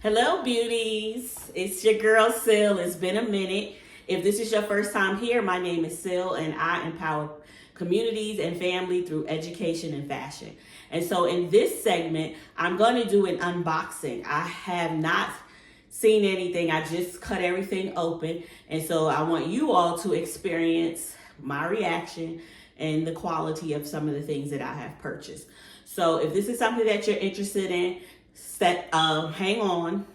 Hello, beauties. It's your girl, Sil. It's been a minute. If this is your first time here, my name is Sil, and I empower communities and family through education and fashion. And so in this segment, I'm going to do an unboxing. I have not seen anything. I just cut everything open. And so I want you all to experience my reaction and the quality of some of the things that I have purchased. So if this is something that you're interested in, hang on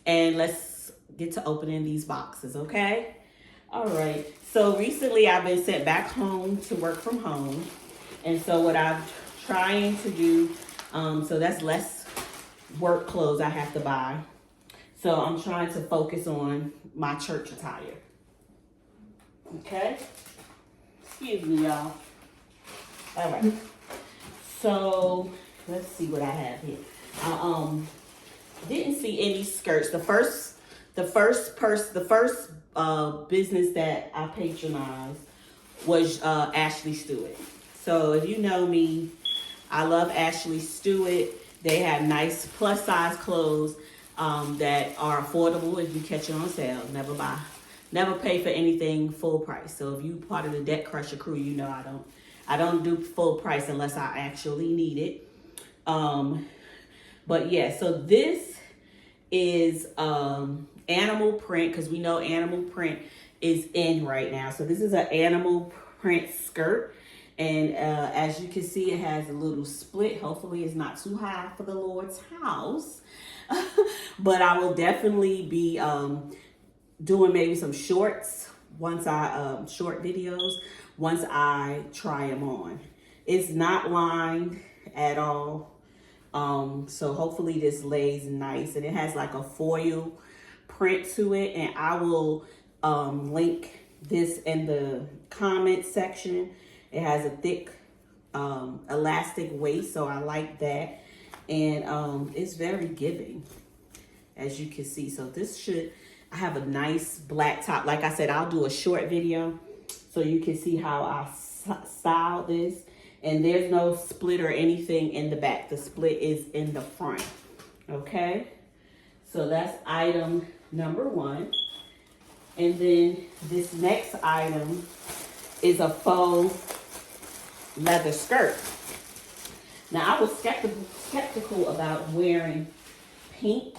and let's get to opening these boxes, okay? All right. So recently I've been sent back home to work from home. And so what I'm trying to do, so that's less work clothes I have to buy. So I'm trying to focus on my church attire. Okay? Excuse me, y'all. All right. So let's see what I have here. I didn't see any skirts. The first business that I patronized was Ashley Stewart. So if you know me, I love Ashley Stewart. They have nice plus size clothes that are affordable if you catch it on sale. Never pay for anything full price. So if you part of the Debt Crusher crew, you know I don't do full price unless I actually need it. But yeah, so this is animal print, because we know animal print is in right now. So this is an animal print skirt. And as you can see, it has a little split. Hopefully it's not too high for the Lord's house. But I will definitely be doing maybe some shorts short videos once I try them on. It's not lined at all. So hopefully this lays nice, and it has like a foil print to it, and I will link this in the comment section. It has a thick elastic waist, so I like that, and it's very giving, as you can see. So I have a nice black top. Like I said, I'll do a short video so you can see how I style this. And there's no split or anything in the back. The split is in the front, okay? So that's item number one. And then this next item is a faux leather skirt. Now, I was skeptical about wearing pink,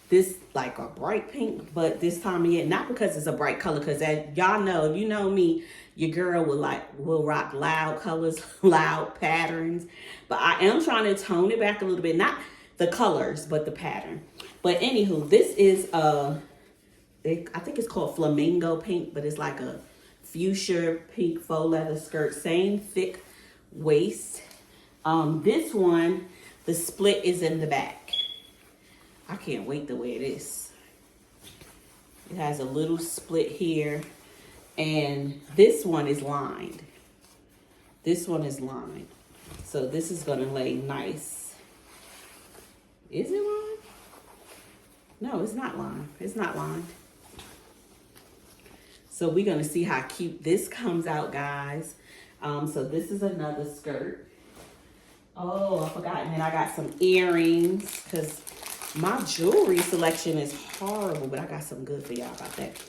this like a bright pink, but this time of year, not because it's a bright color, because y'all know, you know me, your girl will rock loud colors, loud patterns. But I am trying to tone it back a little bit, not the colors, but the pattern. But anywho, this is I think it's called flamingo pink, but it's like a fuchsia pink faux leather skirt, same thick waist. This one, the split is in the back. I can't wait to wear this. It has a little split here, and this one is lined. This one is lined. So this is gonna lay nice. Is it lined? No, it's not lined. It's not lined. So we're gonna see how cute this comes out, guys. So this is another skirt. Oh, I forgot. And then I got some earrings, because my jewelry selection is horrible, but I got some good for y'all about that.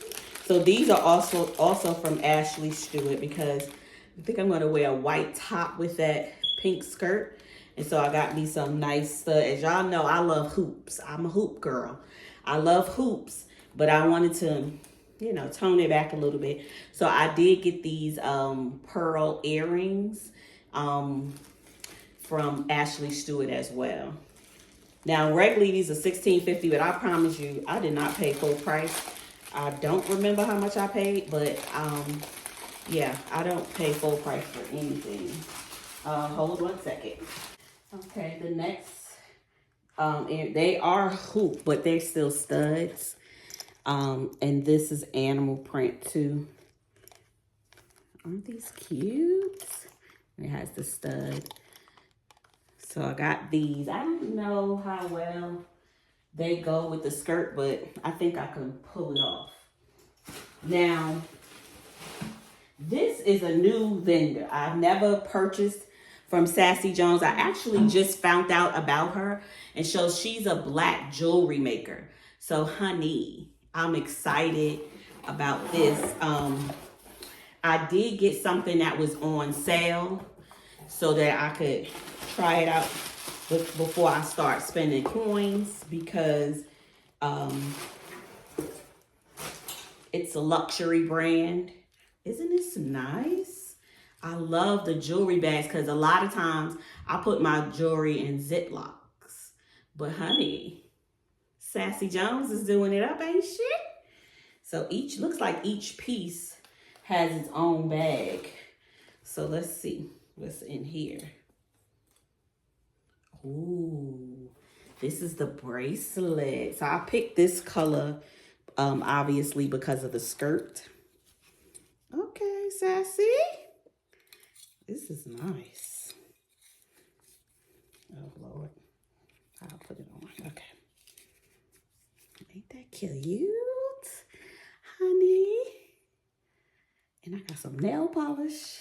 So these are also from Ashley Stewart, because I think I'm going to wear a white top with that pink skirt. And so I got me some nice stuff. As y'all know, I love hoops. I'm a hoop girl. I love hoops, but I wanted to, you know, tone it back a little bit. So I did get these pearl earrings from Ashley Stewart as well. Now, regularly these are $16.50, but I promise you, I did not pay full price. I don't remember how much I paid, but yeah, I don't pay full price for anything. Hold 1 second. Okay, the next, they are hoop, but they're still studs. And this is animal print too. Aren't these cute? It has the stud. So I got these. I don't know how well they go with the skirt, but I think I can pull it off. Now, this is a new vendor. I've never purchased from Sassy Jones. I actually just found out about her, and so she's a black jewelry maker. So honey, I'm excited about this. I did get something that was on sale so that I could try it out before I start spending coins, because it's a luxury brand. Isn't this nice? I love the jewelry bags because a lot of times I put my jewelry in Ziplocs. But honey, Sassy Jones is doing it up, ain't she? So looks like each piece has its own bag. So let's see what's in here. Ooh, this is the bracelet. So I picked this color, obviously because of the skirt. Okay, Sassy. This is nice. Oh, Lord. I'll put it on. Okay. Ain't that cute, honey? And I got some nail polish,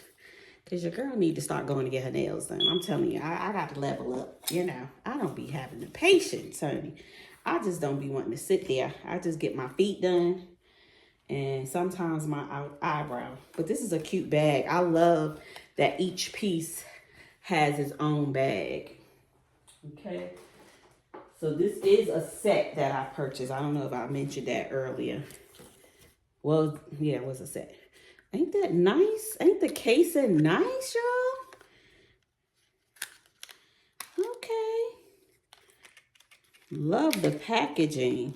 because your girl need to start going to get her nails done. I'm telling you, I got to level up. You know, I don't be having the patience, honey. I just don't be wanting to sit there. I just get my feet done and sometimes my eyebrow. But this is a cute bag. I love that each piece has its own bag. Okay. So this is a set that I purchased. I don't know if I mentioned that earlier. Well, yeah, it was a set. Ain't that nice? Ain't the casing nice, y'all? Okay. Love the packaging.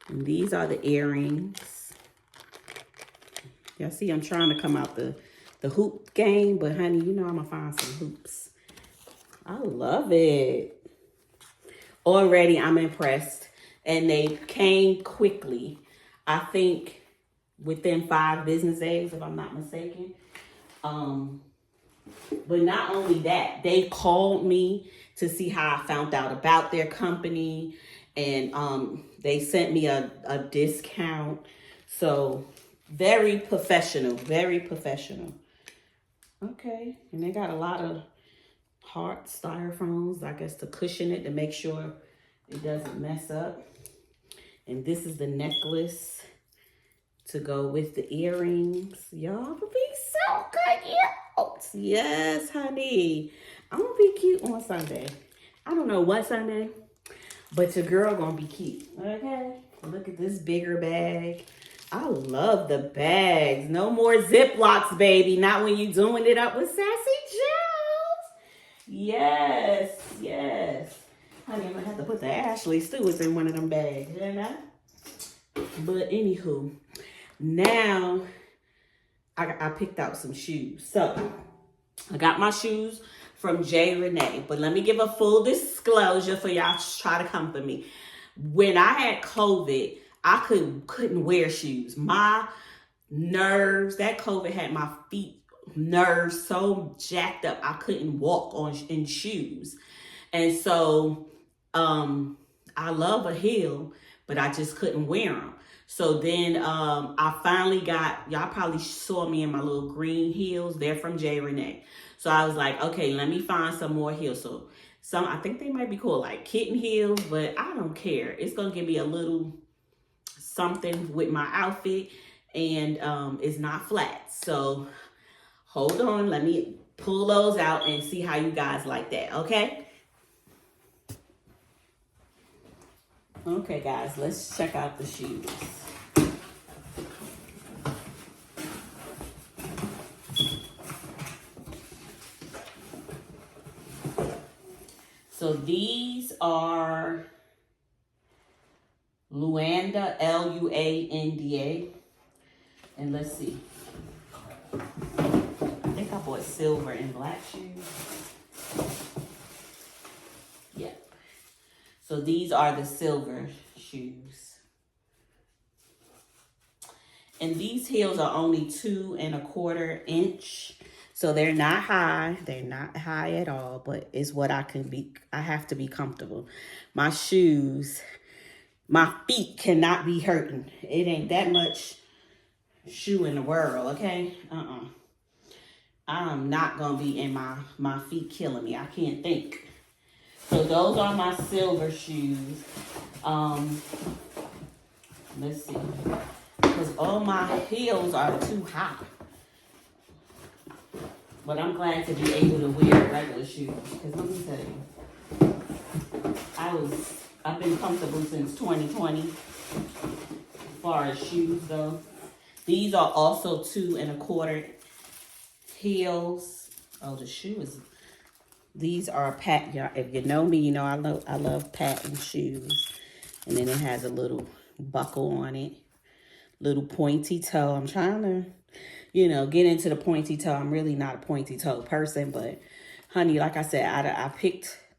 And these are the earrings. Y'all see I'm trying to come out the hoop game, but honey, you know I'm gonna find some hoops. I love it. Already I'm impressed. And they came quickly. I think within 5 business days, if I'm not mistaken. But not only that, they called me to see how I found out about their company. And they sent me a discount. So very professional, very professional. Okay, and they got a lot of hard styrofoams, I guess, to cushion it, to make sure it doesn't mess up. And this is the necklace to go with the earrings. Y'all will be so cute. Yes, honey. I'm gonna be cute on Sunday. I don't know what Sunday, but your girl gonna be cute. Okay, look at this bigger bag. I love the bags. No more Ziplocs, baby. Not when you doing it up with Sassy Jones. Yes, yes. Honey, I'm gonna have to put the Ashley Stewart's in one of them bags, you know? But anywho, now I picked out some shoes. So I got my shoes from JRenee, but let me give a full disclosure for y'all to try to come for me. When I had COVID, I couldn't wear shoes. My nerves, that COVID had my feet nerves so jacked up, I couldn't walk in shoes. And so I love a heel, but I just couldn't wear them. So then I finally got, y'all probably saw me in my little green heels. They're from JRenee. So I was like, okay, let me find some more heels. So I think they might be called like kitten heels, but I don't care. It's going to give me a little something with my outfit, and it's not flat. So hold on, let me pull those out and see how you guys like that, okay? Okay, guys, let's check out the shoes. So these are Luanda, Luanda. And let's see. I think I bought silver and black shoes. Yeah. So these are the silver shoes. And these heels are only 2 1/4 inch. So they're not high. They're not high at all, but it's what I have to be comfortable. My shoes, my feet cannot be hurting. It ain't that much shoe in the world, okay? I'm not gonna be in my feet killing me. I can't think. So those are my silver shoes. Let's see. Because all my heels are too high. But I'm glad to be able to wear regular shoes. Because let me tell you, I've been comfortable since 2020 as far as shoes go. These are also 2 1/4 heels. Oh, the shoes. These are patent. If you know me, you know I love patent shoes. And then it has a little buckle on it. Little pointy toe. I'm trying to, get into the pointy toe. I'm really not a pointy toe person, but honey, like I said,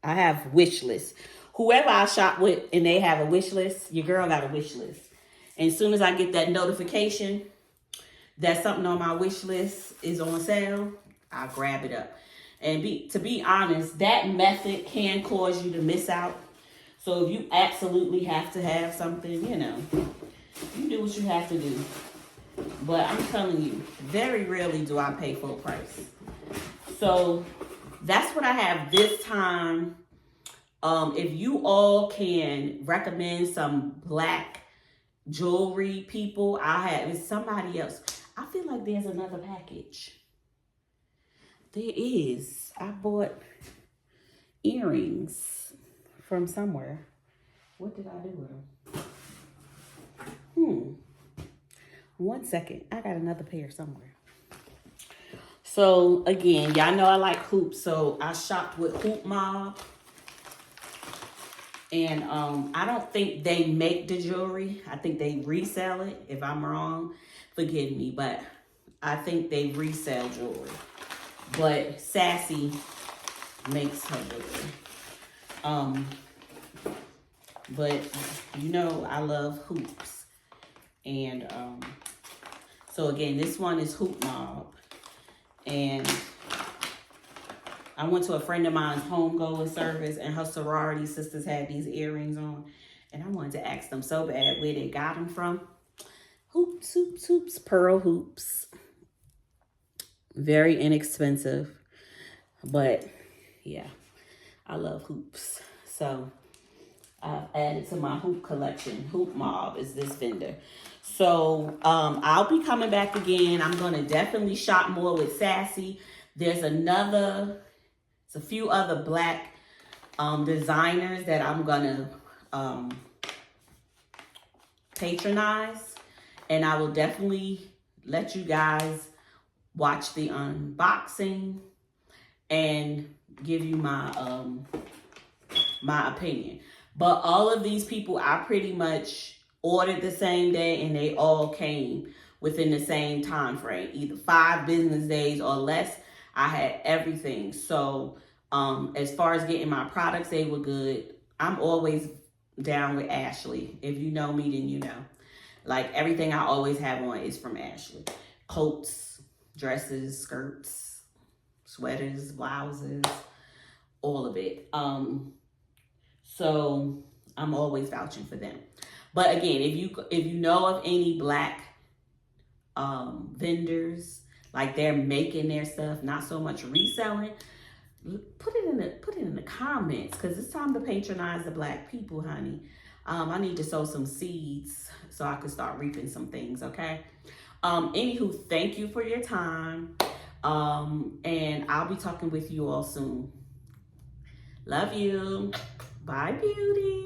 I have wish lists. Whoever I shop with and they have a wish list, your girl got a wish list. And as soon as I get that notification that something on my wish list is on sale, I'll grab it up. And to be honest, that method can cause you to miss out. So if you absolutely have to have something, you do what you have to do. But I'm telling you, very rarely do I pay full price. So that's what I have this time. If you all can recommend some black jewelry, people, it's somebody else. I feel like there's another package. There is. I bought earrings from somewhere. What did I do with them? 1 second. I got another pair somewhere. So again, y'all know I like hoops. So I shopped with Hoop Mobb. And I don't think they make the jewelry. I think they resell it. If I'm wrong, forgive me. But I think they resell jewelry. But Sassy makes her jewelry. But I love hoops. And so again, this one is Hoop Mobb. And I went to a friend of mine's homegoing service and her sorority sisters had these earrings on. And I wanted to ask them so bad where they got them from. Hoops, hoops, hoops, pearl hoops. Very inexpensive. But yeah, I love hoops. So I've added to my hoop collection. Hoop Mobb is this vendor. So I'll be coming back again. I'm going to definitely shop more with Sassy. There's a few other black designers that I'm going to patronize. And I will definitely let you guys watch the unboxing and give you my my opinion. But all of these people, I pretty much ordered the same day and they all came within the same time frame, either 5 business days or less. I had everything. So as far as getting my products, they were good. I'm always down with Ashley. If you know me, then you know. Like everything I always have on is from Ashley. Coats, dresses, skirts, sweaters, blouses, all of it. So I'm always vouching for them. But again, if you know of any black vendors, like they're making their stuff, not so much reselling, put it in the comments, because it's time to patronize the black people, honey. I need to sow some seeds so I can start reaping some things, okay? Anywho, thank you for your time. And I'll be talking with you all soon. Love you. Bye, beauty.